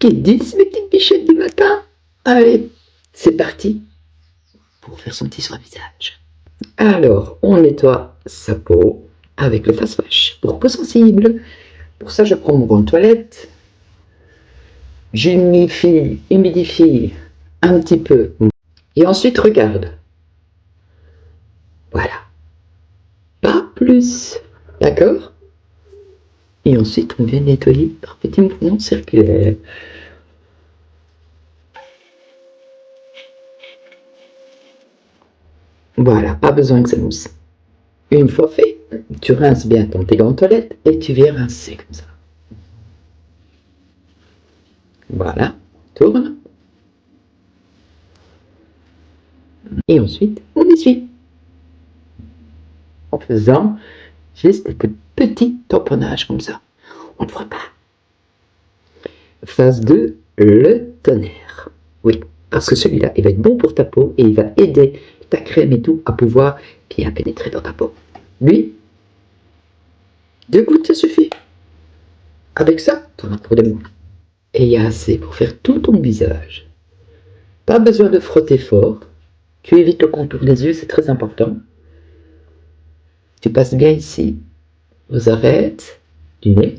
Qu'ils disent mes petites bichettes du matin. Allez, c'est parti pour faire son petit soin visage. Alors, on nettoie sa peau avec le face wash pour peau sensible. Pour ça, je prends mon gant de toilette, humidifie un petit peu et ensuite regarde. Voilà, pas plus, d'accord? Et ensuite, on vient nettoyer par petits mouvements circulaires. Voilà, pas besoin que ça mousse. Une fois fait, tu rinces bien ton tes gants de toilette et tu viens rincer comme ça. Voilà, tourne. Et ensuite, on essuie. En faisant juste des petits tamponnages comme ça. On ne voit pas. Phase 2, le tonnerre. Oui, parce que celui-là, il va être bon pour ta peau et il va aider ta crème et tout à pouvoir bien pénétrer dans ta peau. Lui, 2 gouttes, ça suffit. Avec ça, tu en as pour des mois. Et il y a assez pour faire tout ton visage. Pas besoin de frotter fort. Tu évites le contour des yeux, c'est très important. Tu passes bien ici, aux arêtes du nez.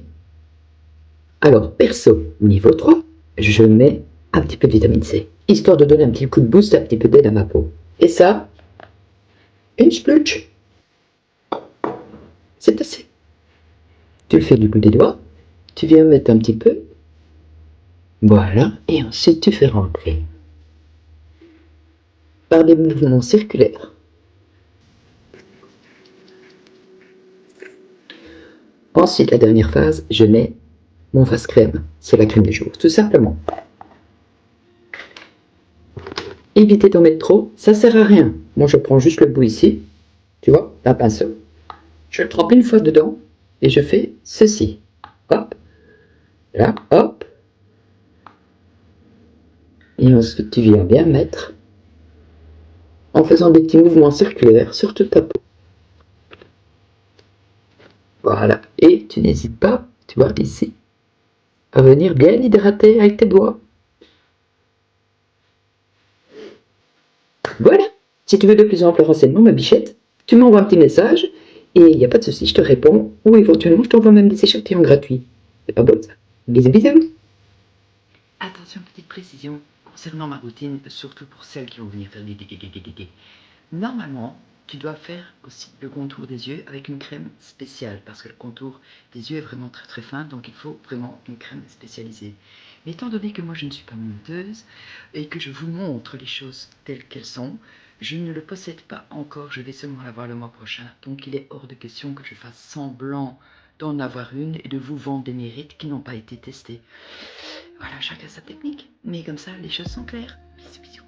Alors, perso, niveau 3, je mets un petit peu de vitamine C, histoire de donner un petit coup de boost, un petit peu d'aide à ma peau. Et ça, une splutch. C'est assez. Tu le fais du bout des doigts, tu viens mettre un petit peu. Voilà, et ensuite tu fais rentrer. Par des mouvements circulaires. Ensuite, la dernière phase, je mets mon face crème. C'est la crème du jour, tout simplement. Évitez d'en mettre trop, ça sert à rien. Moi, je prends juste le bout ici, tu vois, d'un pinceau. Je le trempe une fois dedans et je fais ceci. Hop, là, hop. Et ensuite, tu viens bien mettre en faisant des petits mouvements circulaires sur toute ta peau. Voilà. Et tu n'hésites pas, tu vois, ici, à venir bien hydrater avec tes doigts. Voilà. Si tu veux de plus amples renseignements, ma bichette, tu m'envoies un petit message et il n'y a pas de souci, je te réponds. Ou éventuellement, je t'envoie même des échantillons gratuits. C'est pas beau ça? Bisous, bisous. Attention, petite précision concernant ma routine, surtout pour celles qui vont venir faire des. Normalement, tu dois faire aussi le contour des yeux avec une crème spéciale, parce que le contour des yeux est vraiment très très fin, donc il faut vraiment une crème spécialisée. Mais étant donné que moi je ne suis pas monteuse et que je vous montre les choses telles qu'elles sont, je ne le possède pas encore, je vais seulement l'avoir le mois prochain, donc il est hors de question que je fasse semblant d'en avoir une et de vous vendre des mérites qui n'ont pas été testés. Voilà, chacun sa technique, mais comme ça les choses sont claires. Bisous, bisous.